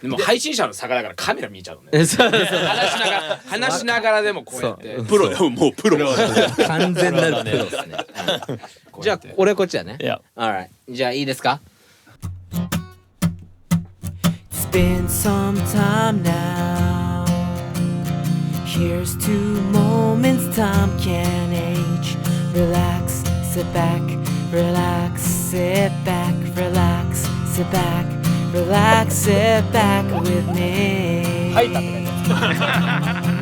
でも配信者の差がだからカメラ見えちゃうのね。話しながらでもこうやってプロよ、もうプロ。完全なるプロですね。じゃあ俺こっちだね。Alright。じゃあいいですか。It's been some time now. Here's to moments time can age. Relax, sit back, relax, sit back, relax, sit back, relax, sit back with me. はい、食べないやつ。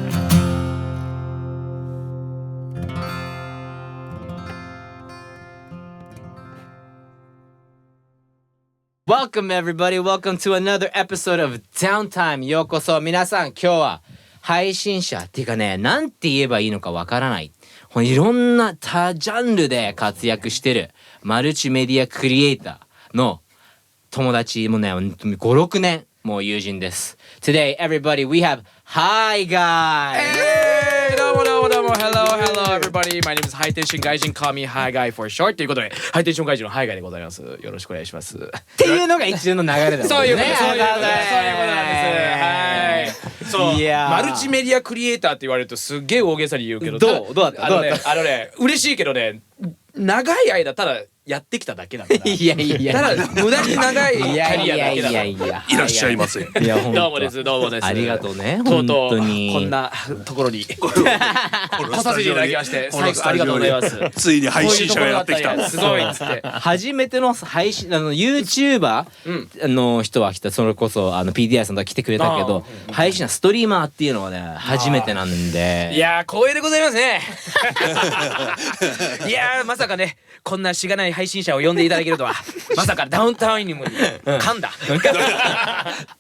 Welcome everybody, welcome to another episode of Downtime. ようこそ。皆さん今日は配信者っていうかね、なんて言えばいいのかわからない、いろんな多ジャンルで活躍してるマルチメディアクリエイターの友達もね、5、6年もう友人です。Today everybody we have Hi Guy.どうもどうもどうも Hello everybody. My name is High Tension Gaijin. Call me Hi Guy for short. ということでハイテンションガイジンの Hi Guy でございます。よろしくお願いします。っていうのが一連の流れだもんね。そういうことなんです。はい。そう。マルチメディアクリエイターって言われるとすっげえ大げさに言うけど、どうだった？嬉しいけどね、長い間ただやってきただけだから。いやただ無駄に長いキャリアだけだから。いらっしゃいませ。いやどうもです。ありがとうね。とうとう本当にこんなところに来させていただきまして最後ありがとうございます。ついに配信者がやってきた。すごいっつって。初めての配信YouTuber の人は来た、それこそPDI さんとは来てくれたけど、配信者ストリーマーっていうのはね初めてなんで。いやー光栄でございますね。いやーまさかねこんなしがない配信者を呼んでいただけるとは。まさかダウンタウンにも噛んだ。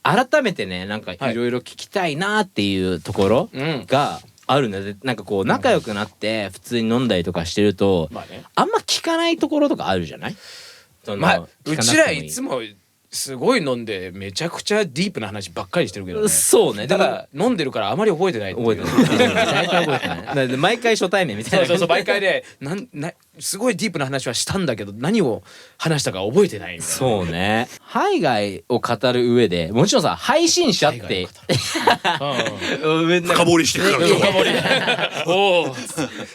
改めてねなんかいろいろ聞きたいなっていうところがあるので、なんかこう仲良くなって普通に飲んだりとかしてるとあんま聞かないところとかあるじゃない？まあうちらいつもすごい飲んでめちゃくちゃディープな話ばっかりしてるけどね。そうね。だから飲んでるからあまり覚えてないっていう。覚えてない。大体覚えてない。毎回初対面みたいな。そう毎回ですごいディープな話はしたんだけど何を話したか覚えてないみたいな。そうね。海外を語る上でもちろんさ配信者って深掘りしてくる。おお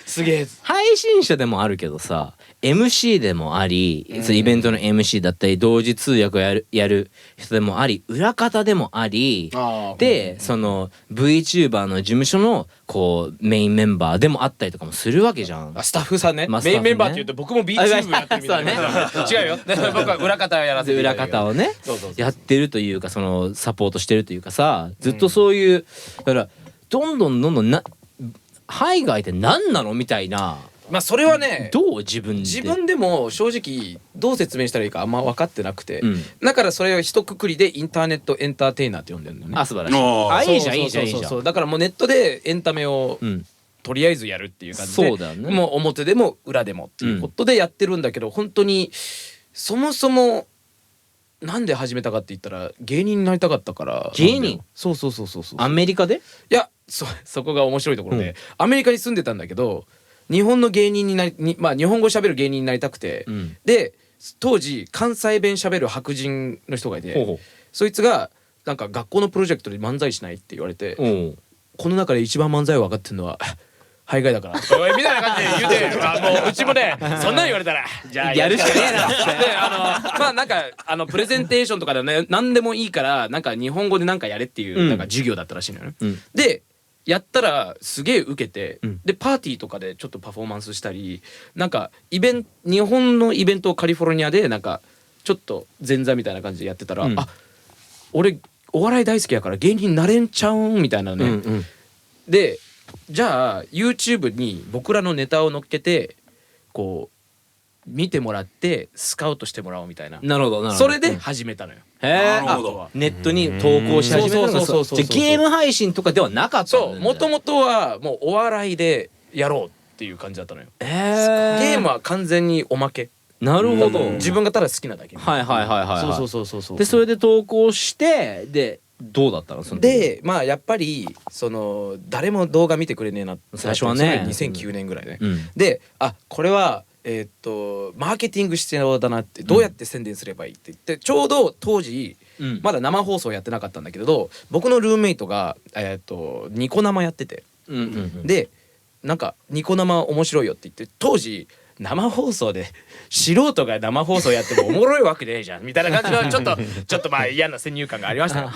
すげえ。配信者でもあるけどさ MC でもあり、イベントの MC だったり同時通訳をやる人でもあり、裏方でもありで、その VTuber の事務所のこうメインメンバーでもあったりとかもするわけじゃん。スタッフさんね。メインメンバーって言うと僕も VTuber やってるみたいな。違うよ。僕は裏方をやらせて裏方をねやってるというか、そのサポートしてるというかさ、ずっとそういうだからどんどん海外って何なのみたいな。まあそれはね、どう自分でも正直どう説明したらいいかあんま分かってなくて、だからそれを一括りでインターネットエンターテイナーって呼んでるんだよね。あ、素晴らしい。いいじゃんいいじゃん。だからもうネットでエンタメをとりあえずやるっていう感じで、そうだよね。もう表でも裏でもっていうことでやってるんだけど、本当にそもそもなんで始めたかって言ったら芸人になりたかったから。芸人？そう。アメリカで？いやそこが面白いところで、アメリカに住んでたんだけど。日本の芸人にまあ日本語喋る芸人になりたくて、で当時関西弁喋る白人の人がいて、そいつがなんか学校のプロジェクトで漫才しないって言われて、この中で一番漫才を分かってるのはハイガイだからみたいな感じで言うて、もううちもねそんなの言われたらじゃあやるしかねえなってでまあなんかプレゼンテーションとかでね何でもいいからなんか日本語でなんかやれっていうなんか授業だったらしいのよね。でやったらすげえ受けて、でパーティーとかでちょっとパフォーマンスしたり、なんか日本のイベントをカリフォルニアでなんかちょっと前座みたいな感じでやってたら、あ俺お笑い大好きやから芸人になれんちゃうんみたいなね、でじゃあ YouTube に僕らのネタを乗っけてこう見てもらってスカウトしてもらおうみたいな。なるほど。それで始めたのよ。ネットに投稿し始めたの。じゃあゲーム配信とかではなかった。そう、もともとはもうお笑いでやろうっていう感じだったのよ。ゲームは完全におまけ。なるほど。自分がただ好きなだけ。そう。でそれで投稿してでどうだったの？でまあやっぱりその誰も動画見てくれねえなって最初はね。2009年ぐらいね。でこれはマーケティング必要だなって、どうやって宣伝すればいいって言って、ちょうど当時まだ生放送やってなかったんだけど、僕のルームメイトがニコ生やってて、でなんかニコ生面白いよって言って、当時生放送で素人が生放送やってもおもろいわけねえじゃんみたいな感じのちょっとまあ嫌な先入観がありましたよ。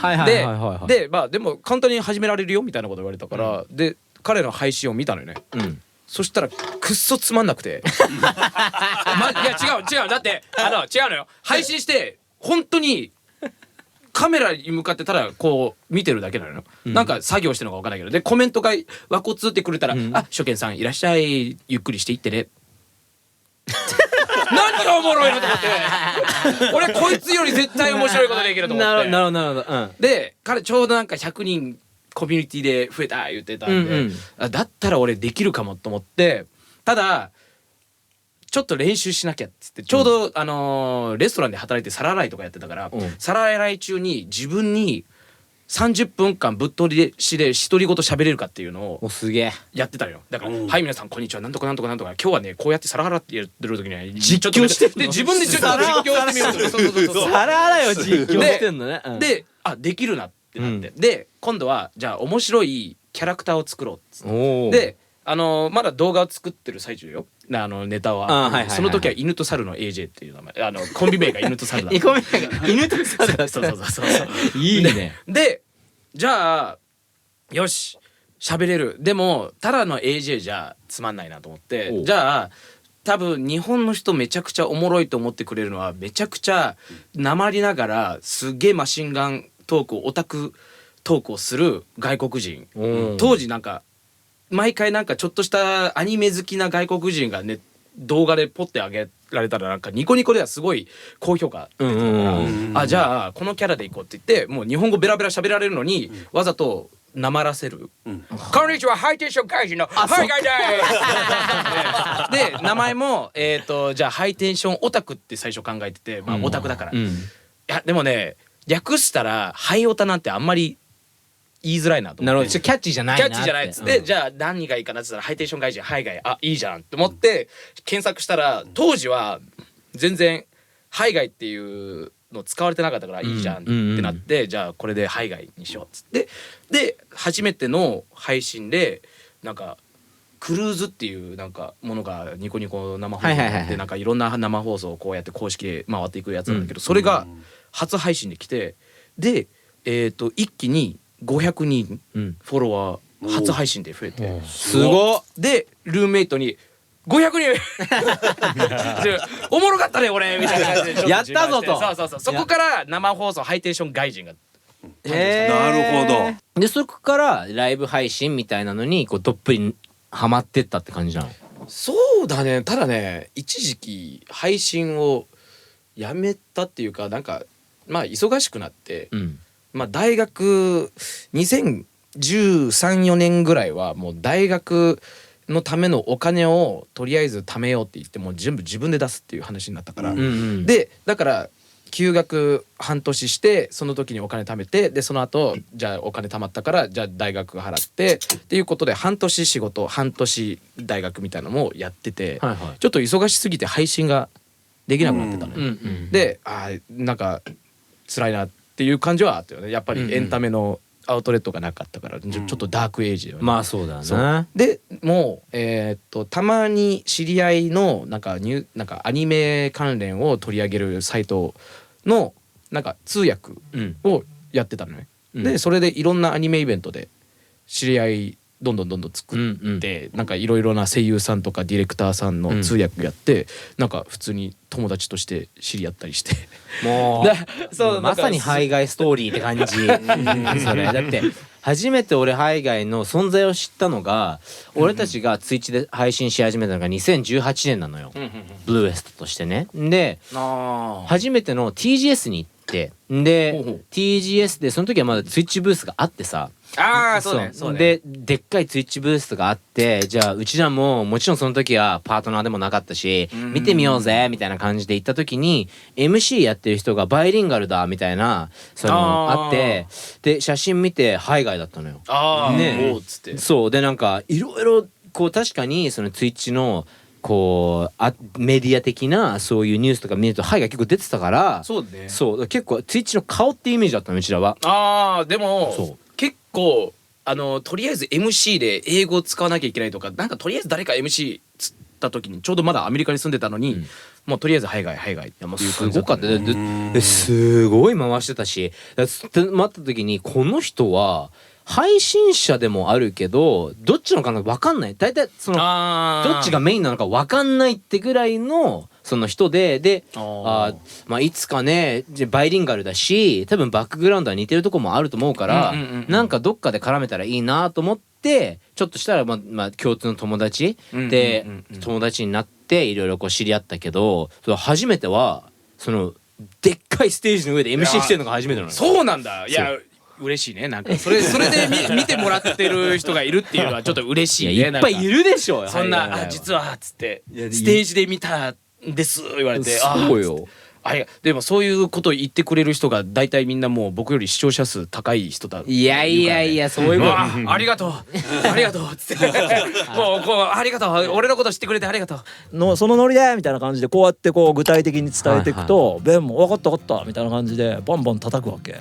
でまあでも簡単に始められるよみたいなこと言われたから、で彼の配信を見たのよね。そしたらくっそつまんなくていや違うだって違うのよ。配信して本当にカメラに向かってただこう見てるだけなのよ。なんか作業してるのか分からないけど、でコメントが和骨ってくれたら「あ初見さんいらっしゃい、ゆっくりしていってね」何がおもろいのと思って俺こいつより絶対面白いことできると思って。なるほど。で彼ちょうどなんか100人コミュニティで増えた言ってたんで、だったら俺できるかもと思って、ただちょっと練習しなきゃっつって、ちょうどレストランで働いて皿洗いとかやってたから、皿洗い中に自分に30分間ぶっ通りしで独り言喋れるかっていうのをすげえやってたのよ。だから「はい皆さんこんにちは、なんとかなんとかなんとか、今日はねこうやって皿洗ってやってる時には実況してんので自分でちょっと実況してみようと皿洗いを実況してんのね。でできるなってなって、で今度はじゃあ面白いキャラクターを作ろうっつってでまだ動画を作ってる最中よ、ネタは。その時は犬と猿の AJ っていう名前、コンビ名が犬と猿だった。犬と猿だった。そういいね。でじゃあよし喋れる。でもただの AJ じゃつまんないなと思って、じゃあ多分日本の人めちゃくちゃおもろいと思ってくれるのは、めちゃくちゃ訛りながらすげえマシンガントークオタクトークをする外国人。当時なんか毎回なんかちょっとしたアニメ好きな外国人がね動画でポッて上げられたらなんかニコニコではすごい高評価出てたから、じゃあこのキャラでいこうって言って、もう日本語ベラベラ喋られるのにわざとなまらせる、こんにちはハイテンション外人のハイガイですで名前もじゃあハイテンションオタクって最初考えてて、まあオタクだから、いやでもね略したらハイオタなんてあんまり言いづらいなと思って。なるほど、キャッチーじゃないなって。キャッチーじゃないっつって、じゃあ何がいいかなっつったらハイテンション外人、ハイガイ、いいじゃんって思って検索したら、当時は全然ハイガイっていうの使われてなかったから、いいじゃんってなって、じゃあこれでハイガイにしようっつって、で初めての配信でなんかクルーズっていうなんかものがニコニコ生放送で、なんかいろんな生放送をこうやって公式で回っていくやつなんだけど、それが初配信で来て、で一気に500人フォロワー初配信で増えて、すごっ。でルームメイトに500人おもろかったね俺みたいな感じでやったぞと。そうそこから生放送ハイテンション外人がなるほど。でそこからライブ配信みたいなのにこうどっぷりハマってったって感じなの？そうだね。ただね一時期配信をやめたっていうか、なんかまあ忙しくなって、まあ大学2013、4年ぐらいはもう大学のためのお金をとりあえず貯めようって言ってもう全部自分で出すっていう話になったから、でだから休学半年してその時にお金貯めて、でその後じゃあお金貯まったからじゃあ大学払ってっていうことで半年仕事半年大学みたいなのもやってて、ちょっと忙しすぎて配信ができなくなってたのよ。でなんか辛いなっていう感じはあったよね。やっぱりエンタメのアウトレットがなかったから、ちょっとダークエイジだよね。まあそうだね。でもうたまに知り合いのなんかアニメ関連を取り上げるサイトのなんか通訳をやってたのね。でそれでいろんなアニメイベントで知り合いどんどん作って、なんかいろいろな声優さんとかディレクターさんの通訳やって、なんか普通に友達として知り合ったりしてもうそうまさに海外ストーリーって感じそれだって初めて俺海外の存在を知ったのが、俺たちがツイッチで配信し始めたのが2018年なのよ、ブルーエストとしてね。で初めての TGS に行って、で TGS でその時はまだツイッチブースがあってさ、そうね。でっかいツイッチブースがあって、じゃあうちらももちろんその時はパートナーでもなかったし、見てみようぜみたいな感じで行った時に MC やってる人がバイリンガルだみたいなそのあって、で写真見て海外だったのよ。そうでなんかいろいろこう確かにそのツイッチのこうメディア的なそういうニュースとか見るとハイが結構出てたから、そうね。そう結構ツイッチの顔っていうイメージだったのうちらは。ああでもそう結構とりあえず MC で英語を使わなきゃいけないとか、なんかとりあえず誰か MC つった時にちょうどまだアメリカに住んでたのに、もうとりあえず海外っていうす感じだったごかったですごい回してたし、って待った時にこの人は配信者でもあるけどどっちのかな分かんない、大体そのどっちがメインなのか分かんないってぐらいのその人でまあいつかねバイリンガルだし多分バックグラウンドは似てるとこもあると思うから、なんかどっかで絡めたらいいなと思ってちょっとしたらまあ共通の友達で友達になっていろいろこう知り合ったけど、初めてはそのでっかいステージの上で MC してるのが初めてなの。そうなんだ。いや嬉しいね。なんかそれで見てもらってる人がいるっていうのはちょっと嬉しいね。いっぱいいるでしょ。そんな実はっつってステージで見たんです言われて、そうよ。でもそういうことを言ってくれる人が大体みんなもう僕より視聴者数高い人だ。いやそういうこと。ありがとうっつってもうこうありがとう、俺のこと知ってくれてありがとうのそのノリでみたいな感じでこうやってこう具体的に伝えていくと、ベンも分かったみたいな感じでバンバン叩くわけ。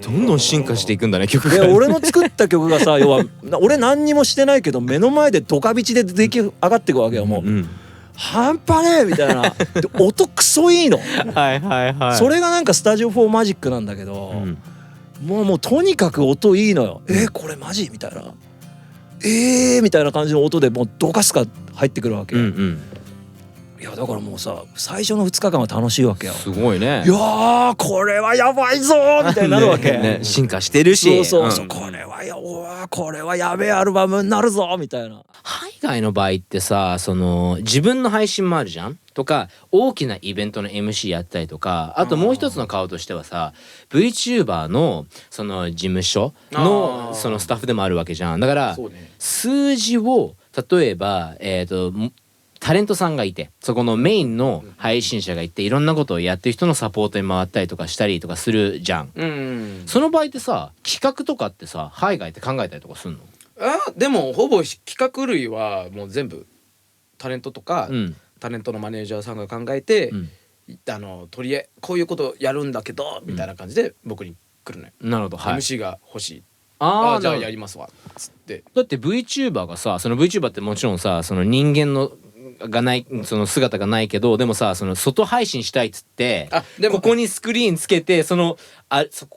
どんどん進化していくんだね曲が。で俺の作った曲がさ要は俺何にもしてないけど目の前でドカビチで出来上がっていくわけよ。もう、半端ねえみたいなで音クソいいのそれがなんかスタジオ4マジックなんだけど、もうとにかく音いいのよ。これマジみたいなみたいな感じの音でもうドカスカ入ってくるわけ。いやだからもうさ最初の2日間は楽しいわけよ。すごいね。いやこれはやばいぞみたいになるわけ。進化してるし、そうこれはやべえアルバムになるぞみたいな。海外の場合ってさその自分の配信もあるじゃんとか大きなイベントの MC やったりとか、あともう一つの顔としてはさ VTuber のその事務所のそのスタッフでもあるわけじゃん。だから数字を例えばタレントさんがいてそこのメインの配信者がいていろんなことをやってる人のサポートに回ったりとかしたりとかするじゃん。その場合ってさ企画とかってさ海外って考えたりとかすんの？でもほぼ企画類はもう全部タレントとか、タレントのマネージャーさんが考えて、とりあえずこういうことやるんだけどみたいな感じで僕に来るのよ。なるほど、MC が欲しい。じゃあやりますわつって。だって VTuber がさその VTuber ってもちろんさその人間のがないその姿がないけどでもさその外配信したいっつってでもここにスクリーンつけてこ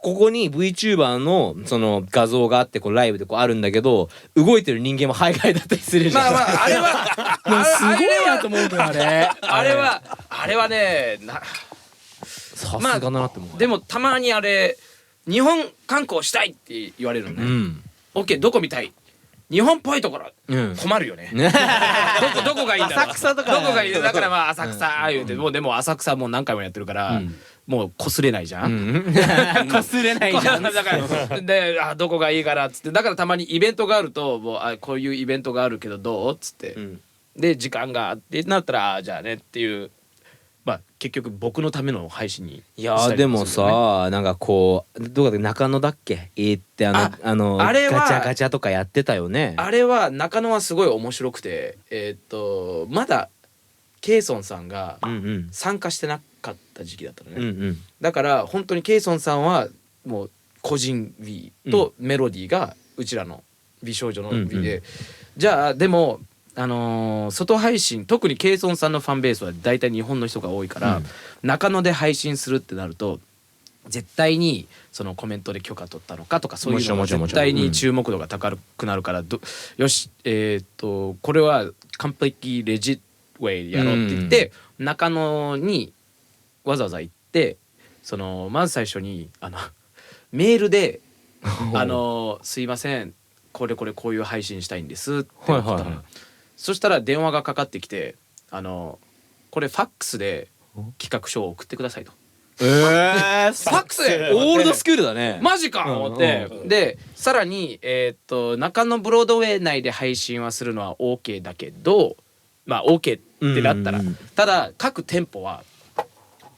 こに VTuber のその画像があってこうライブでこうあるんだけど動いてる人間も海外だったりするじゃん。あれはすごいなと思うけどあれはねさすがだなって思う。でもたまにあれ日本観光したいって言われるのね。OK どこ見たい？日本っぽいところ困るよね。どこがいいんだろう。浅草とかどこがいいだからまあ浅草言うてもうでも浅草もう何回もやってるからもうこすれないじゃん。こすれないじゃん。だからでどこがいいからっつってだからたまにイベントがあるともうこういうイベントがあるけどどうっつってで時間があってなったらじゃあねっていうまあ結局僕のための配信にいやでもさなんかこうどこだっけ中野だっけってあれはガチャガチャとかやってたよね。あれは中野はすごい面白くてまだケイソンさんが参加してなかった時期だったのね。だから本当にケイソンさんはもう個人 V とメロディーがうちらの美少女の V でじゃあでも外配信特にケイソンさんのファンベースは大体日本の人が多いから、中野で配信するってなると絶対にそのコメントで許可取ったのかとかそういうのが絶対に注目度が高くなるからよしこれは完璧レジットウェイやろうって言って、中野にわざわざ行ってまず最初にメールですいませんこれこういう配信したいんですって言ったの。そしたら電話がかかってきてこれファックスで企画書を送ってくださいと。ファックスでオールドスクールだね。マジか思ってでさらに中野ブロードウェイ内で配信はするのは OK だけどまあ OK ってなったらただ各店舗は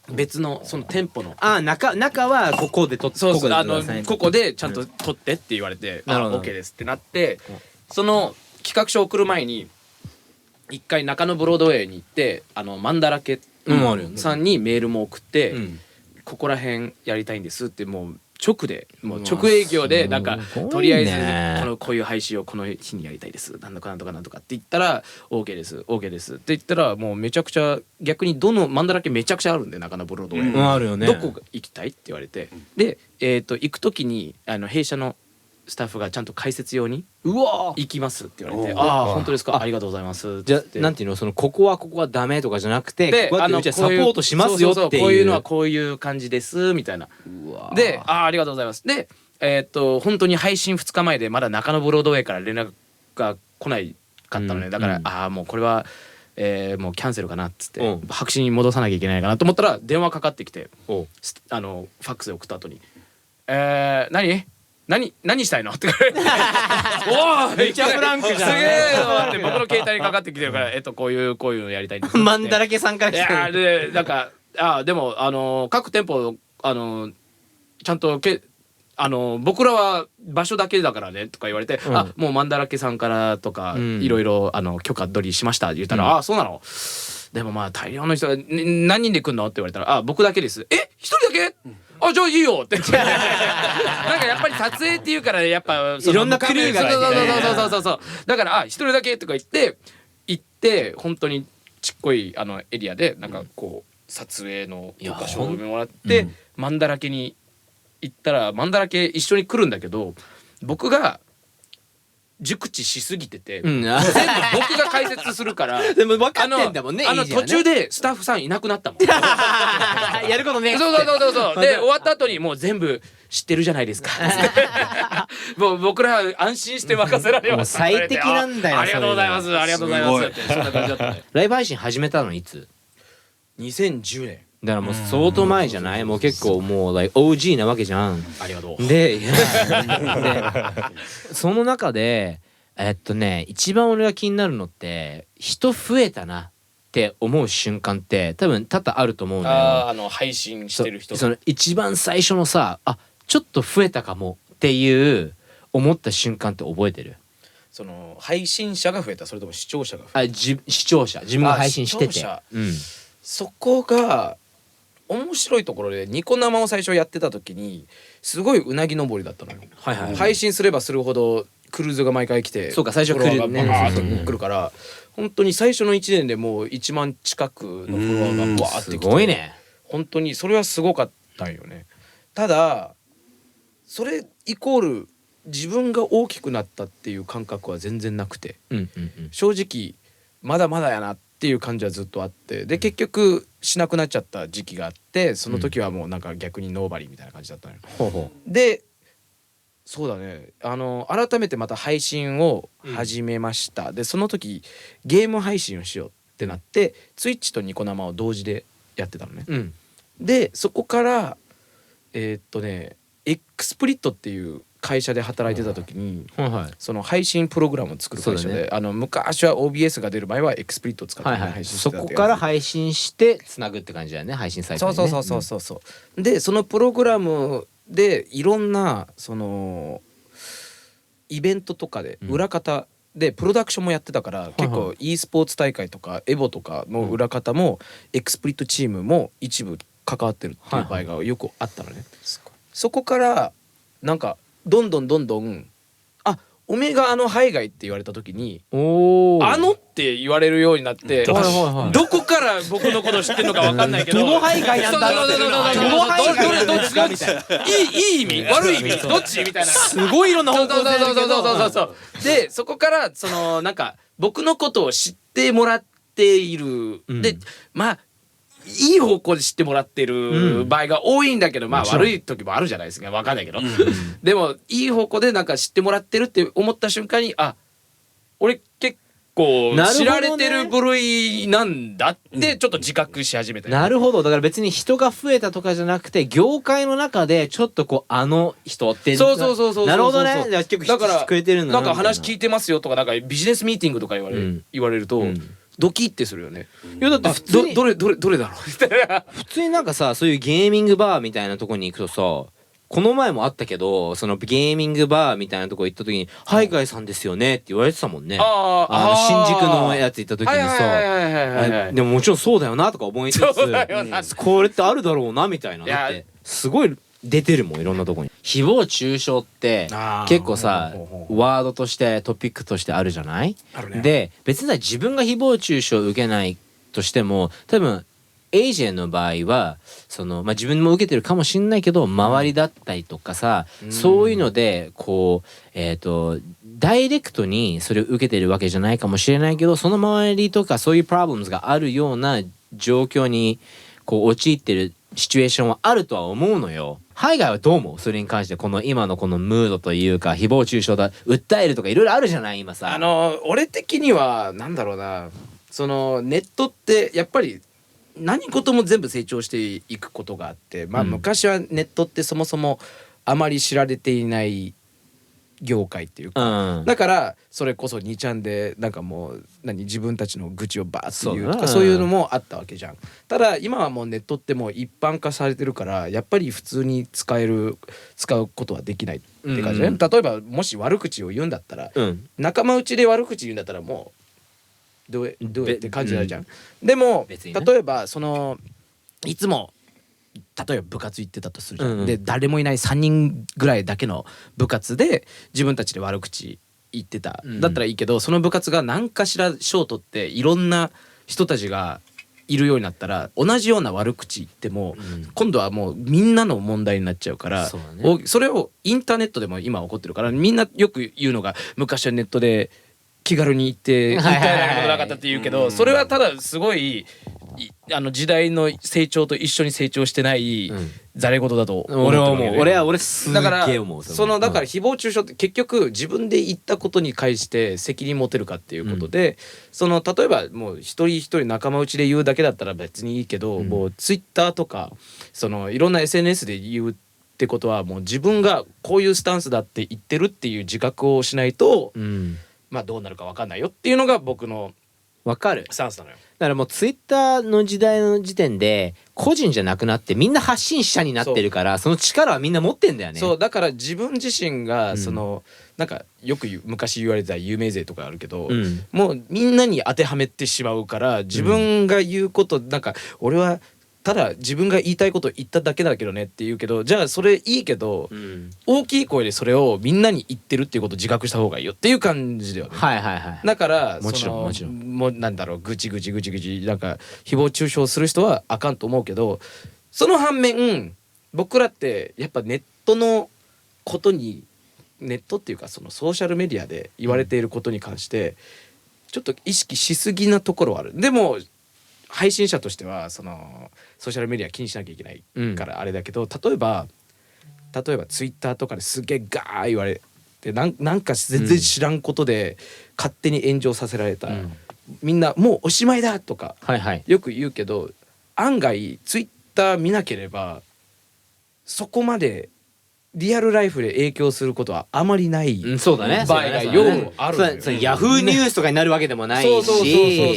別のその店舗の中はここで撮ってここでちゃんと撮ってって言われてOK ですってなってその企画書を送る前に一回中野ブロードウェイに行ってマンダラケさんにメールも送って、ここら辺やりたいんですってもう直営業でなんかとりあえずこういう配信をこの日にやりたいですなんとかなんとかなんとかって言ったら OK ですって言ったらもうめちゃくちゃ逆にどのマンダラケめちゃくちゃあるんで中野ブロードウェイ、あるよね。どこ行きたいって言われてで行く時に弊社のスタッフがちゃんと解説用に行きますって言われて、ああ本当ですかありがとうございますじゃあなんていうのここはダメとかじゃなくてこうやってうちはサポートしますよっていう、こういうのはこういう感じですみたいなでありがとうございますで本当に配信2日前でまだ中野ブロードウェイから連絡が来ないかったのね、だからもうこれはもうキャンセルかなっつって白紙に戻さなきゃいけないかなと思ったら電話かかってきてファックスで送った後に何したいのって言われておおめっちゃフランクじゃんすげえって僕の携帯にかかってきてるからこういうのやりたいんですマンだらけさんから来たでなんかでも各店舗ちゃんと僕らは場所だけだからねとか言われて、もうマンダラケさんからとかいろいろ許可取りしましたって言ったら、そうなのでもまあ大量の人が何人で来んのって言われたら僕だけです一人だけじゃあいいよってなんかやっぱり撮影っていうからやっぱいろんなクルーがそうだから一人だけとか言って本当にちっこいエリアでなんかこう撮影の場所をもらってマンダラケに行ったらマンダラケ一緒に来るんだけど僕が熟知しすぎてて、全部僕が解説するからでも分かってんだもんね途中でスタッフさんいなくなったもんやることねそうで終わった後にもう全部知ってるじゃないですかもう僕ら安心して任せられます、最適なんだよありがとうございますありがとうございますってそんな感じだったねライブ配信始めたのいつ？2010年だからもう相当前じゃない？もう結構もうOG なわけじゃん。ありがとう。でその中で一番俺が気になるのって人増えたなって思う瞬間って多分多々あると思うんだよ。配信してる人その一番最初のさちょっと増えたかもっていう思った瞬間って覚えてる？その配信者が増えたそれとも視聴者が増えた？視聴者自分が配信してて、そこが面白いところでニコ生を最初やってた時にすごいうなぎ登りだったのよ、配信すればするほどクルーズが毎回来てそうか最初来るねバーッと来るから本当に最初の1年でもう1万近くのフォロワーがバーッて来て、すごいね本当にそれはすごかったんよね。ただそれイコール自分が大きくなったっていう感覚は全然なくて、正直まだまだやなっていう感じはずっとあってで結局しなくなっちゃった時期があってその時はもうなんか逆にノーバリーみたいな感じだったのよ。でそうだね改めてまた配信を始めました、でその時ゲーム配信をしようってなってTwitchとニコ生を同時でやってたのね、でそこからエクスプリットっていう会社で働いてた時に、その配信プログラムを作る会社で、昔は OBS が出る前はエクスプリットを使って配信してたってそこから配信してつなぐって感じだよね配信サイトにね。そうでそのプログラムでいろんなそのイベントとかで裏方でプロダクションもやってたから、結構 e スポーツ大会とかエボとかの裏方もエクスプリットチームも一部関わってるっていう場合がよくあったのね。そこからなんかどんどんおめえが海外って言われた時にって言われるようになってどこから僕のこと知ってるのか分かんないけどどの海外なんだってどの海外どっちいい意味悪い意味どっちみたいなすごいいろんな方向性あるけどそうでそこからそのなんか僕のことを知ってもらっている、でまあいい方向で知ってもらってる場合が多いんだけど、まあ悪い時もあるじゃないですか、分かんないけど、でもいい方向でなんか知ってもらってるって思った瞬間に俺結構知られてる部類なんだってちょっと自覚し始めた、なるほど。だから別に人が増えたとかじゃなくて業界の中でちょっとこう人ってそうなるほどね。だからくれてるんだなんか話聞いてますよとかなんかビジネスミーティングとか言われるとドキッてするよね。いやだって普通にどれだろうみたいな。普通になんかさそういうゲーミングバーみたいなとこに行くとさこの前もあったけど、そのゲーミングバーみたいなとこ行った時に「ハイガイさんですよね」って言われてたもんね。新宿のやつ行った時にさ、でももちろんそうだよなとか思いつつ、これってあるだろうなみたいな。だってすごい出てるもん、いろんなとこに。誹謗中傷って結構さワードとしてトピックとしてあるじゃない。で別に自分が誹謗中傷を受けないとしても、多分エイジェンの場合はその、自分も受けてるかもしんないけど、周りだったりとかさ、そういうのでこうダイレクトにそれを受けてるわけじゃないかもしれないけど、その周りとかそういうプロブレムがあるような状況にこう陥ってるシチュエーションはあるとは思うのよ。海外はどう思う？それに関して、この今のこのムードというか、誹謗中傷だ訴えるとかいろいろあるじゃない今さ。俺的にはなんだろうな、そのネットってやっぱり何事も全部成長していくことがあって、昔はネットってそもそもあまり知られていない業界っていうか、だからそれこそ2ちゃんでなんかもう自分たちの愚痴をバーッと言うとか、そういうのもあったわけじゃん。ただ今はもうネットってもう一般化されてるから、やっぱり普通に使うことはできないって感じね。例えばもし悪口を言うんだったら、仲間内で悪口言うんだったらもうどうって感じになるじゃん。でも例えばそのいつも例えば部活行ってたとするじゃん。で誰もいない3人ぐらいだけの部活で自分たちで悪口言ってた、だったらいいけど、その部活が何かしら賞取っていろんな人たちがいるようになったら、同じような悪口言っても、今度はもうみんなの問題になっちゃうから、それをインターネットでも今起こってるから、みんなよく言うのが、昔はネットで気軽に言って訴えられることなかったって言うけど、それはただすごい時代の成長と一緒に成長してないざれ言だと思ってるわけで、俺すげえ思う。だから誹謗中傷って結局自分で言ったことに対して責任持てるかっていうことで、例えばもう一人一人仲間内で言うだけだったら別にいいけど、もうツイッターとかいろんな SNS で言うってことは、もう自分がこういうスタンスだって言ってるっていう自覚をしないと、どうなるか分かんないよっていうのが僕の分かるスタンスなのよ。だからもうツイッターの時代の時点で個人じゃなくなってみんな発信者になってるから、その力はみんな持ってんだよね。そうだから自分自身がなんかよく昔言われた有名税とかあるけど、もうみんなに当てはめてしまうから、自分が言うことなんか俺はただ自分が言いたいこと言っただけだけどねって言うけど、じゃあそれいいけど、大きい声でそれをみんなに言ってるっていうことを自覚した方がいいよっていう感じだよね。だからもちろんもうなんだろう、ぐちなんか誹謗中傷する人はあかんと思うけど、その反面僕らってやっぱネットのことに、ネットっていうかソーシャルメディアで言われていることに関してちょっと意識しすぎなところはある。でも配信者としてはソーシャルメディア気にしなきゃいけないからあれだけど、例えばツイッターとかですげえガー言われて、なんか全然知らんことで勝手に炎上させられた、みんなもうおしまいだとかよく言うけど、案外ツイッター見なければそこまでリアルライフで影響することはあまりない場合がよくあるのよ。ヤフーニュースとかになるわけでもないし、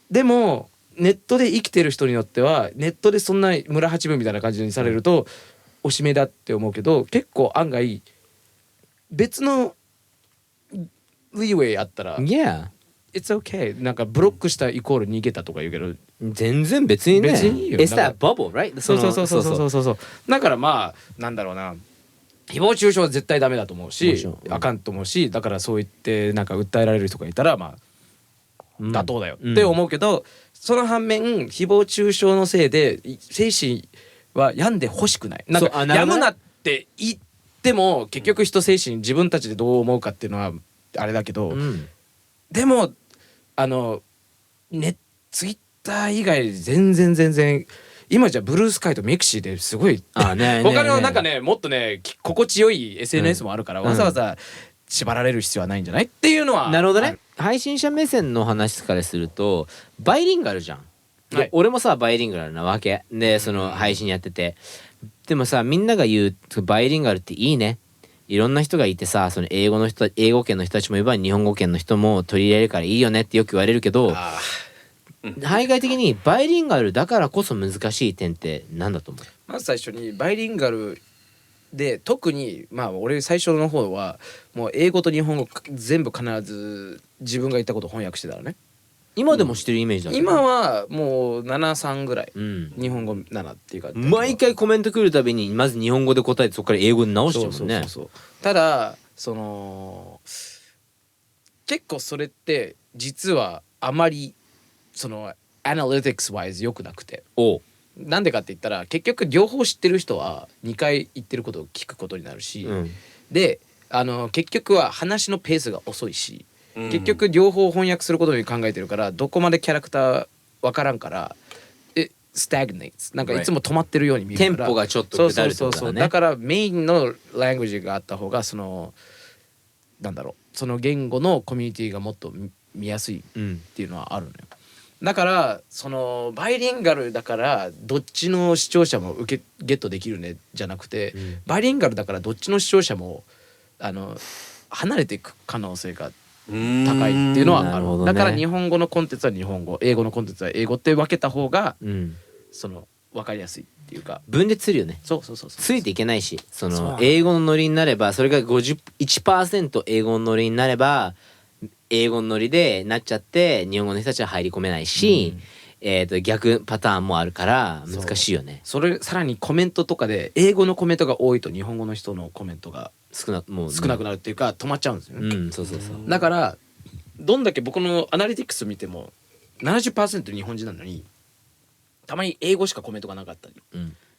でもネットで生きてる人によっては、ネットでそんな村八分みたいな感じにされるとおしめだって思うけど、結構案外別のウィーウェイあったら It's okay、 なんかブロックしたイコール逃げたとか言うけど、全然別にね、別にいいよ。 It's that bubble, right? そうだからなんだろうな、誹謗中傷は絶対ダメだと思うし、あかんと思うし、だからそう言ってなんか訴えられる人がいたら妥当だよって思うけど、その反面誹謗中傷のせいで精神は病んでほしくない。なんか病むなって言っても結局人精神自分たちでどう思うかっていうのはあれだけど、でもツイッター以外全然今じゃブルースカイとメクシーですごい他のなんかねもっとね心地よい SNS もあるから、わざわざ縛られる必要はないんじゃないっていうのは。なるほどね。配信者目線の話からするとバイリンガルじゃん。俺もさバイリンガルなわけで、配信やってて、でもさみんなが言うバイリンガルっていいね、いろんな人がいてさ、英語圏の人たちもいれば日本語圏の人も取り入れるからいいよねってよく言われるけど、海外的にバイリンガルだからこそ難しい点って何だと思う？まず最初にバイリンガルで特にまあ俺最初の方はもう英語と日本語全部必ず自分が言ったことを翻訳してたのね。今でもしてるイメージだけど、今はもう73ぐらい、うん、日本語7っていうか毎回コメント来るたびにまず日本語で答えてそこから英語に直しちゃうもんね。そうただその結構それって実はあまりそのアナリティクス wise 良くなくて、なんでかって言ったら結局両方知ってる人は2回言ってることを聞くことになるし、うん、で結局は話のペースが遅いし、結局両方翻訳することに考えてるからどこまでキャラクター分からんからスタグネイツなんかいつも止まってるように見えるから、テンポがちょっと下るってことだね。だからメインのラングエージがあった方がそのなんだろう、その言語のコミュニティがもっと見やすいっていうのはあるのよ。だからそのバイリンガルだからどっちの視聴者もゲットできるねじゃなくて、バイリンガルだからどっちの視聴者も離れていく可能性が高いっていうのはある。だから日本語のコンテンツは日本語、英語のコンテンツは英語って分けた方が、その分かりやすいっていうか分裂するよね。そうついていけないし、その英語のノリになればそれが 51% 英語のノリになれば英語のノリでなっちゃって日本語の人たちは入り込めないし、逆パターンもあるから難しいよね。それさらにコメントとかで英語のコメントが多いと日本語の人のコメントが少なくなるっていうか止まっちゃうんですよね。だからどんだけ僕のアナリティクス見ても 70% 日本人なのにたまに英語しかコメントがなかったり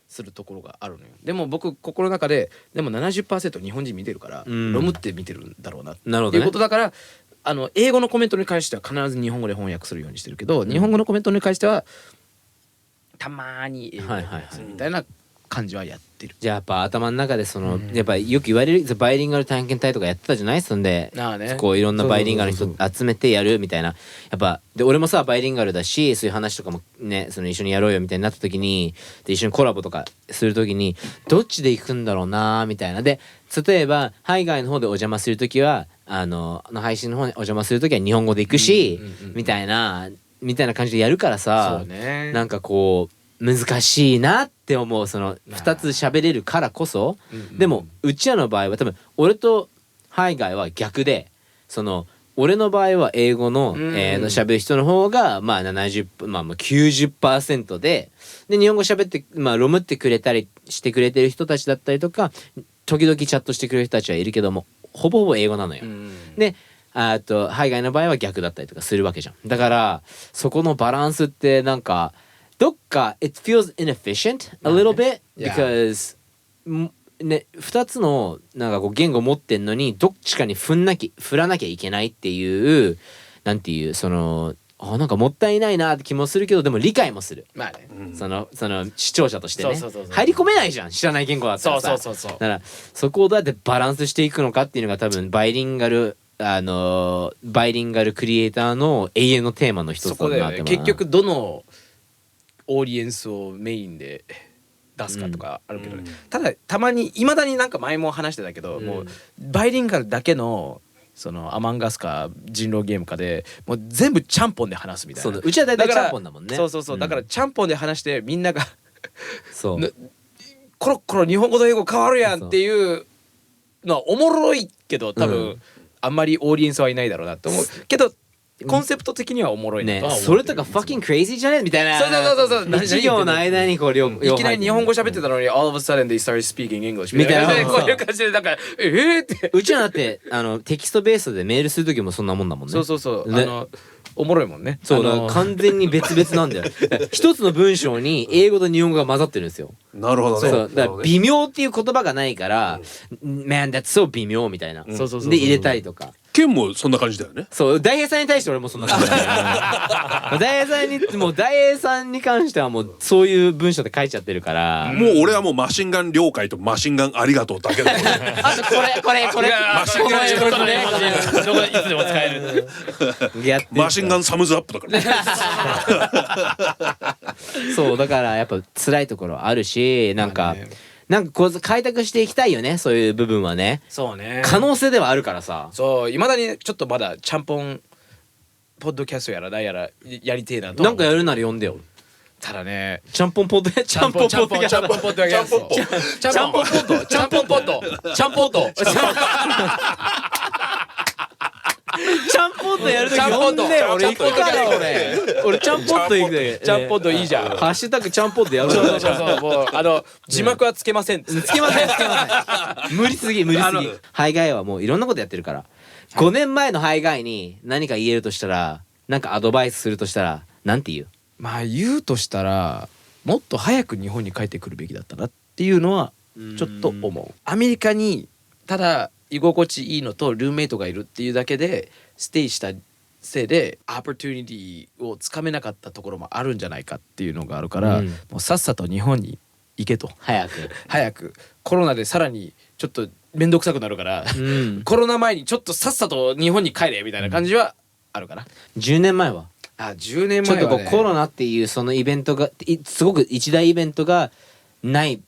するところがあるのよ。でも僕心の中ででも 70% 日本人見てるから、ロムって見てるんだろうなっていうことだから、英語のコメントに関しては必ず日本語で翻訳するようにしてるけど、日本語のコメントに関してはたまに英語で翻訳するみたいな感じはやってる。じゃあやっぱ頭の中でその、やっぱよく言われるバイリンガル探検隊とかやってたじゃない。そんでこういろんなバイリンガルの人集めてやるみたいな、やっぱで俺もさバイリンガルだしそういう話とかもねその一緒にやろうよみたいになった時にで一緒にコラボとかする時にどっちで行くんだろうなみたいな。で例えば海外の方でお邪魔する時は配信の方にお邪魔する時は日本語で行くし、みたいな感じでやるからさ、なんかこう難しいなって思う。その2つ喋れるからこそ、でもうちらの場合は多分俺と海外は逆で、その俺の場合は英語の喋る人の方がまあ70まあ90% で日本語喋ってロムってくれたりしてくれてる人たちだったりとか時々チャットしてくれる人たちはいるけどもほぼほぼ英語なのよ。で海外の場合は逆だったりとかするわけじゃん。だからそこのバランスってなんかどっか it feels inefficient a little bit because ね2つのなんかこう言語持ってんのにどっちかに振らなきゃいけないっていうなんていうそのなんかもったいないなって気もするけどでも理解もする。まあね、その視聴者としてね入り込めないじゃん知らない言語だったらさ。だからそこをどうやってバランスしていくのかっていうのが多分バイリンガルクリエイターの永遠のテーマの一つだなって思うな。結局どのオーディエンスをメインで出すかとかあるけどね、ただたまにいまだになんか前も話してたけど、もうバイリンガルだけのそのアマンガスか人狼ゲームかでもう全部ちゃんぽんで話すみたいな。そううちは大体ちゃんぽんだもんね。そうだからちゃんぽんで話してみんながコロッコロ日本語と英語変わるやんっていうのはおもろいけど多分あんまりオーディエンスはいないだろうなと思うけどコンセプト的にはおもろいね。それとか fucking crazy じゃねみたいな。そう日行の間にこういきなり日本語喋ってたのに all of a sudden they started speaking English みたいなこういう感じでなんかってうちはだってテキストベースでメールする時もそんなもんだもんね。そうおもろいもんね。そう完全に別々なんだよ。一つの文章に英語と日本語が混ざってるんですよ。なるほどね。そうだから微妙っていう言葉がないからMan that's so 微妙みたいなで入れたりとか。ケンもそんな感じだよね。そう大平さんに対して俺もそんな感じ大平さんに関してはもうそういう文章で書いちゃってるからもう俺はもうマシンガン了解とマシンガンありがとうだけだあとこれマシンガンどこでいつでも使えるマシンガンサムズアップだからそうだからやっぱ辛いところあるしなんかこう開拓していきたいよねそういう部分はね。そうね可能性ではあるからさ。そういまだにちょっとまだちゃんぽんポッドキャストやら何やらやりてえなと。なんかやるなら呼んでよ。ただねちゃんぽんポッドちゃんぽんポッドちゃんぽんポッドちゃんぽんポッドちゃんぽんポッドちゃんぽんポッドちゃんぽんポッドちゃんぽんとやるとき呼んで俺行くから俺ちゃんぽんと行くでちゃんぽんといいじゃん。ハッシュタグちゃんぽんとやるそうもう字幕はつけません。つけません無理すぎハイガイはもういろんなことやってるから5年前のハイガイに何か言えるとしたらなんかアドバイスするとしたらなんて言う？まあ言うとしたらもっと早く日本に帰ってくるべきだったなっていうのはちょっと思う。アメリカにただ居心地いいのとルーメイトがいるっていうだけでステイしたせいでオポチュニティをつかめなかったところもあるんじゃないかっていうのがあるから、もうさっさと日本に行けと。早くコロナでさらにちょっと面倒くさくなるから、コロナ前にちょっとさっさと日本に帰れみたいな感じはあるかな。10年前は10年前は、ね、ちょっとこうコロナっていうそのイベントがすごく一大イベントがない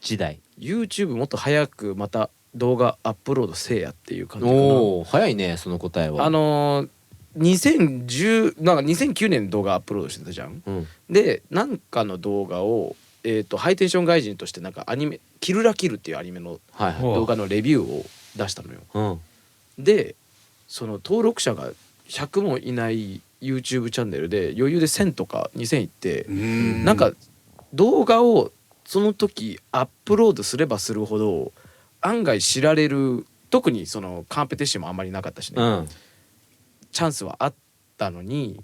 時代 YouTube もっと早くまた動画アップロードせえやっていう感じかな。おー早いねその答えは。2009年動画アップロードしてたじゃん、でなんかの動画を、ハイテンション外人としてなんかアニメ「キルラキル」っていうアニメの動画のレビューを出したのよ、でその登録者が100もいない YouTube チャンネルで余裕で1000とか2000いってなんか動画をその時アップロードすればするほど案外知られる、特にそのカンペティションもあんまりなかったしね、チャンスはあったのに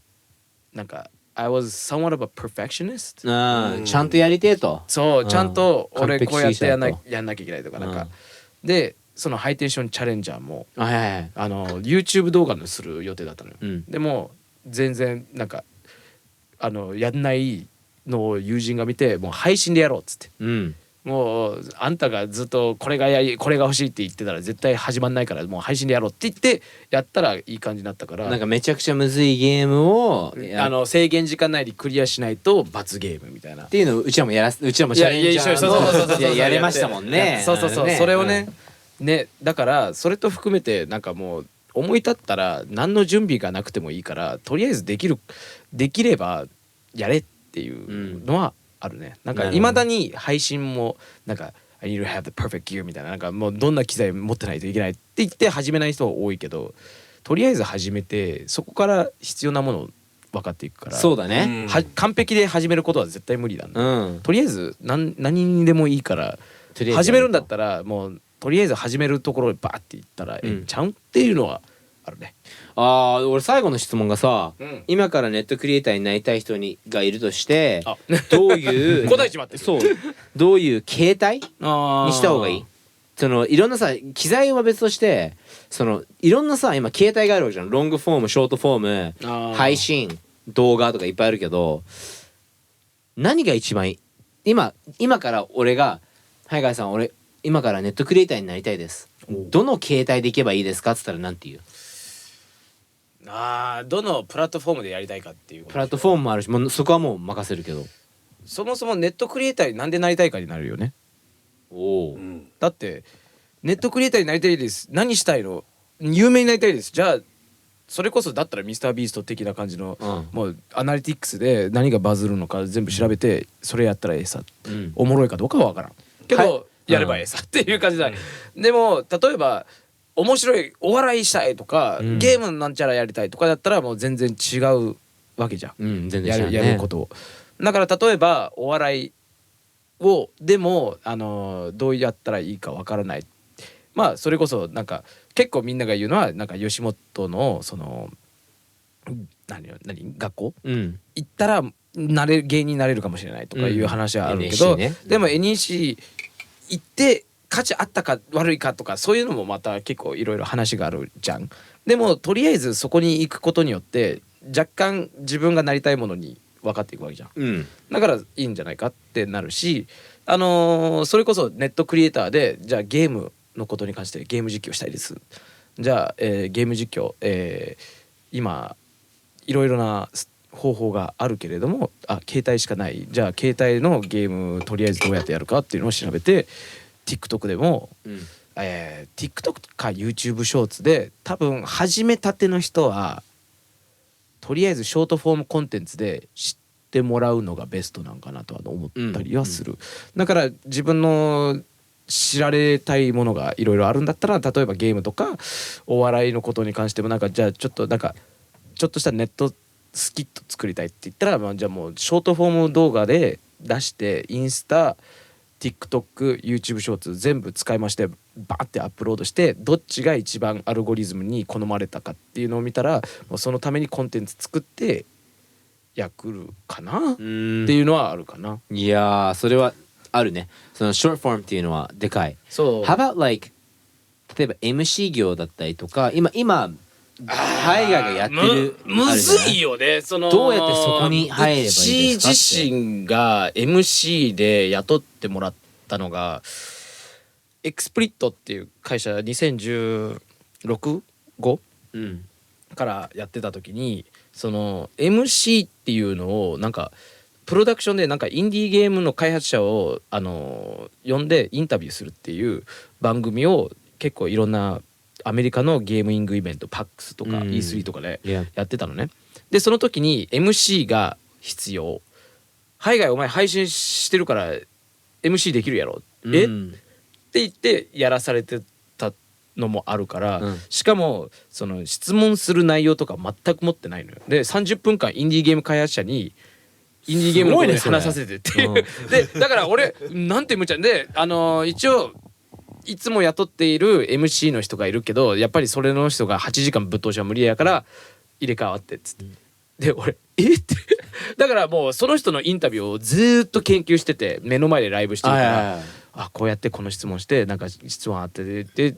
なんか I was somewhat of a perfectionist、ちゃんとやりてえと。そうちゃんと俺こうやってやんなきゃいけないとかなんか、でそのハイテンションチャレンジャーも、YouTube 動画にする予定だったのよ、でも全然なんかやんないのを友人が見てもう配信でやろうっつって、もうあんたがずっとこれが欲しいって言ってたら絶対始まんないからもう配信でやろうって言ってやったらいい感じになったから、なんかめちゃくちゃむずいゲームを制限時間内にクリアしないと罰ゲームみたいなっていうのをうちらもチャレンジャーのやれましたもんね。そうそれをねだからそれと含めてなんかもう思い立ったら何の準備がなくてもいいからとりあえずできればやれっていうのはあるね。なんかいまだに配信もなんか I need to have the perfect gear みたいな、なんかもうどんな機材持ってないといけないって言って始めない人多いけど、とりあえず始めてそこから必要なもの分かっていくから。そうだね、完璧で始めることは絶対無理なんだ、とりあえず何にでもいいから始めるんだったらもうとりあえず始めるところでバーっていったらちゃうっていうのはあるね。俺最後の質問がさ、今からネットクリエイターになりたい人がいるとしてどういう答えちまってる。そうどういう形態にした方がいい？そのいろんなさ機材は別としてそのいろんなさ今形態があるわけじゃん。ロングフォームショートフォーム配信動画とかいっぱいあるけど何が一番いい？今から俺がはいガイさん俺今からネットクリエイターになりたいです。どの形態でいけばいいですかっつったらなんて言う？どのプラットフォームでやりたいかっていう。プラットフォームもあるしもうそこはもう任せるけど、そもそもネットクリエイターになんでなりたいかになるよね。だってネットクリエイターになりたいです、何したいの、有名になりたいです、じゃあそれこそだったらミスタービースト的な感じの、もうアナリティクスで何がバズるのか全部調べて、それやったらええさ、おもろいかどうかは分からんけど、やればええさっていう感じだ、でも例えば面白いお笑いしたいとか、ゲームなんちゃらやりたいとかだったらもう全然違うわけじゃん、全然違うね、やることを。だから例えばお笑いをでもどうやったらいいかわからない、まあそれこそなんか結構みんなが言うのはなんか吉本のその何学校、行ったら芸人になれるかもしれないとかいう話はあるけど、でも NEC 行って価値あったか悪いかとかそういうのもまた結構いろいろ話があるじゃん。でもとりあえずそこに行くことによって若干自分がなりたいものに分かっていくわけじゃん、だからいいんじゃないかってなるし、それこそネットクリエイターでじゃあゲームのことに関してゲーム実況したいです、じゃあ、ゲーム実況、今いろいろな方法があるけれども携帯しかない、じゃあ携帯のゲームとりあえずどうやってやるかっていうのを調べて TikTok でも、TikTok か YouTube ショーツで多分始めたての人はとりあえずショートフォームコンテンツで知っってもらうのがベストなんかなとは思ったりはする、だから自分の知られたいものがいろいろあるんだったら、例えばゲームとかお笑いのことに関してもなんかじゃあちょっとしたネットスキット作りたいって言ったら、まあ、じゃあもうショートフォーム動画で出してインスタ、TikTok、YouTube ショーツ全部使いましてバーってアップロードして、どっちが一番アルゴリズムに好まれたかっていうのを見たら、もうそのためにコンテンツ作ってやくるかなっていうのはあるかな。いやーそれはあるね。そのショートフォームっていうのはでかい。そう。 How about like 例えば MC 業だったりとか、今海外がやってるむずいよね。そのどうやってそこに入ればいいですかって。うち自身が MC で雇ってもらったのがエクスプリットっていう会社2016、5、からやってた時に、その MC っていうのをなんかプロダクションでなんかインディーゲームの開発者を呼んでインタビューするっていう番組を結構いろんなアメリカのゲームイングイベント PAX とか E3 とかでやってたのね。でその時に MC が必要。海外お前配信してるから MC できるやろ、って言ってやらされてたのもあるから、しかもその質問する内容とか全く持ってないのよ。で30分間インディーゲーム開発者にインディーゲームのことで話させてっていう、でだから俺なんて無茶で一応いつも雇っている MC の人がいるけど、やっぱりそれの人が8時間ぶっ通しは無理やから入れ替わってっつって、で俺ってだからもうその人のインタビューをずっと研究してて、目の前でライブしてるから、あこうやってこの質問してなんか質問あってで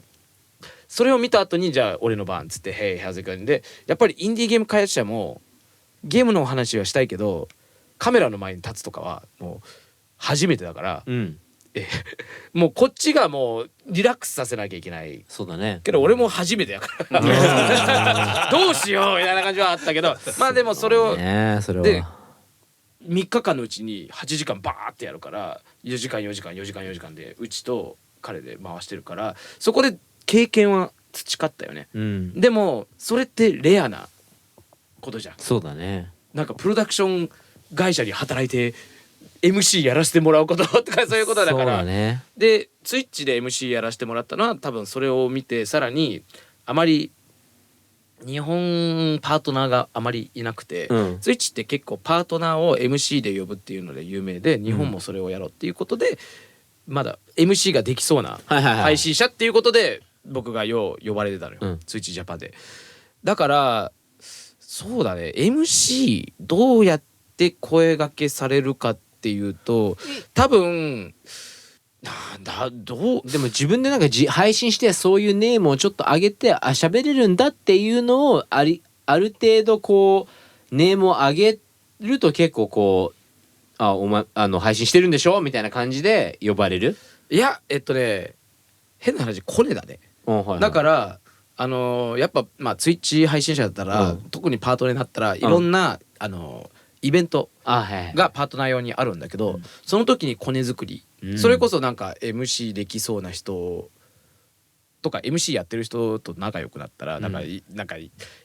それを見た後にじゃあ俺の番っつって「Hey how's it going?」でやっぱりインディーゲーム開発者もゲームのお話はしたいけどカメラの前に立つとかはもう初めてだから、もうこっちがもうリラックスさせなきゃいけない。そうだね。けど俺も初めてやからどうしようみたいな感じはあったけど、まあでもそれをそれはで3日間のうちに8時間バーってやるから4時間4時間4時間4時間でうちと彼で回してるから、そこで経験は培ったよね、でもそれってレアなことじゃん。そうだね。なんかプロダクション会社に働いて MC やらせてもらうこととかそういうことだから。そうだね。でツイッチで MC やらせてもらったのは多分それを見て、さらにあまり日本パートナーがあまりいなくて、ツイッチって結構パートナーを MC で呼ぶっていうので有名で、日本もそれをやろうっていうことで、まだ MC ができそうな配信者っていうことで僕が呼ばれてたのよ、ツイッチジャパンで。だからそうだね、 MC どうやって声掛けされるかっていうと、多分どうでも自分でなんか配信してそういうネームをちょっと上げて喋れるんだっていうのをある程度こうネームを上げると結構こうお前配信してるんでしょみたいな感じで呼ばれる。いや変な話コネだね、だからやっぱまあツイッチ配信者だったら、特にパートナーになったらいろんな、イベントがパートナー用にあるんだけど、その時にコネ作り、それこそなんか MC できそうな人とか MC やってる人と仲良くなったら、なんか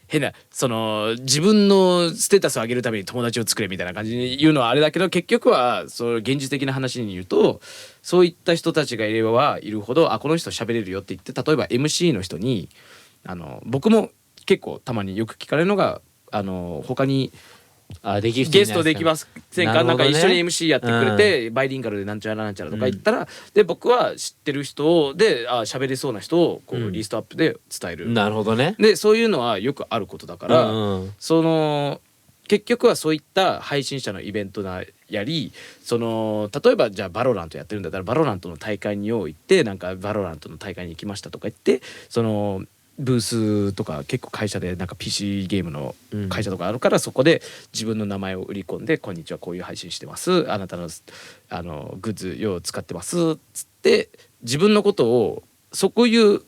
変なその自分のステータスを上げるために友達を作れみたいな感じに言うのはあれだけど、結局はそう現実的な話に言うと、そういった人たちがいればいるほどこの人喋れるよって言って、例えば MC の人に僕も結構たまによく聞かれるのが他にゲストできませんか、なんか一緒に MC やってくれて、バイリンガルでなんちゃらなんちゃらとか言ったら、で僕は知ってる人で喋れそうな人をこうリストアップで伝える、なるほどね。でそういうのはよくあることだから、その結局はそういった配信者のイベントやり、その例えばじゃあバロラントやってるんだったらバロラントの大会に行ってなんかバロラントの大会に行きましたとか言って、そのブースとか結構会社でなんか PC ゲームの会社とかあるから、そこで自分の名前を売り込んで、こんにちはこういう配信してます、あなたのグッズよう使ってますっつって自分のことをそういう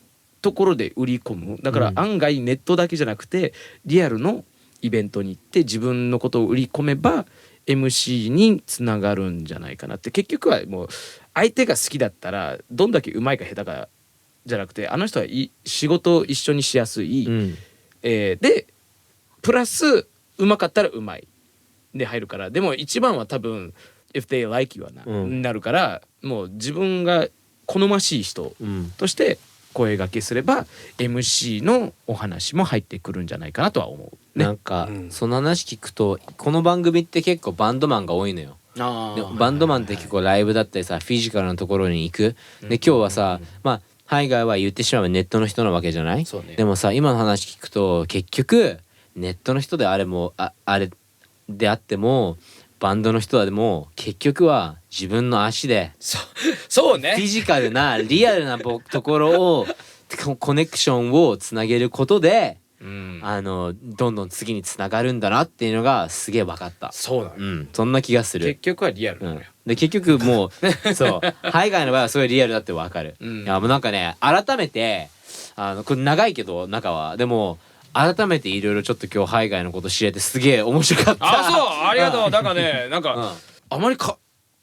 ところで売り込む。だから案外ネットだけじゃなくてリアルのイベントに行って自分のことを売り込めば MC につながるんじゃないかなって。結局はもう相手が好きだったらどんだけ上手いか下手かじゃなくて、あの人は仕事を一緒にしやすい、でプラス上手かったら上手いで入るから。でも一番は多分 if they like you はなるから、もう自分が好ましい人として声掛けすれば MC のお話も入ってくるんじゃないかなとは思う、ね、なんか、その話聞くとこの番組って結構バンドマンが多いのよ。でバンドマンって結構ライブだったりさ、フィジカルなところに行く。で今日はさ、まあ海外は言ってしまえばネットの人なわけじゃない、ね、でもさ今の話聞くと結局ネットの人であれもあれであってもバンドの人でも結局は自分の足でそうね、フィジカルなリアルなところをコネクションをつなげることで、どんどん次につながるんだなっていうのがすげえ分かった。そうなの、そんな気がする。結局はリアルなのよ、で結局もうそう海外の場合はすごいリアルだって分かる、いやもうなんかね改めてこれ長いけど中はでも改めていろいろちょっと今日海外のこと知れてすげえ面白かった。そうありがとう。なんかねなんか、あまり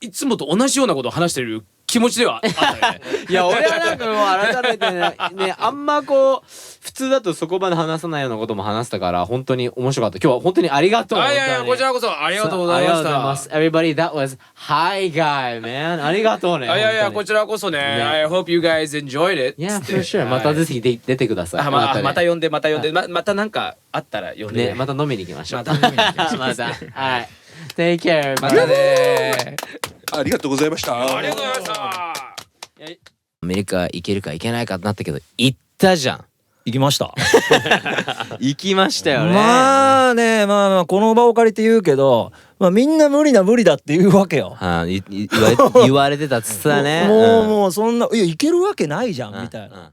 いつもと同じようなことを話してる気持ちではあったよねいや俺はなんかもう改めてねあんまこう普通だとそこまで話さないようなことも話したから本当に面白かった。今日は本当にありがとう。いやこちらこそありがとうございました。Everybody that was Hi Guy man ありがとうね。いやこちらこそね。I hope you guys enjoyed it. Yeah for sure またぜひ出てください。また呼んでまたなんかあったら呼んでね。また飲みに行きましょう。また飲みに行きましょう。またはい Take care またね。ありがとうございました。ありがとうございました。アメリカ行けるか行けないかってなったけど行ったじゃん。行きました行きましたよね。まあねまあこの場を借りて言うけど、みんな無理だって言うわけよ。言われてたっつったね。もうそんないや行けるわけないじゃんみたいな。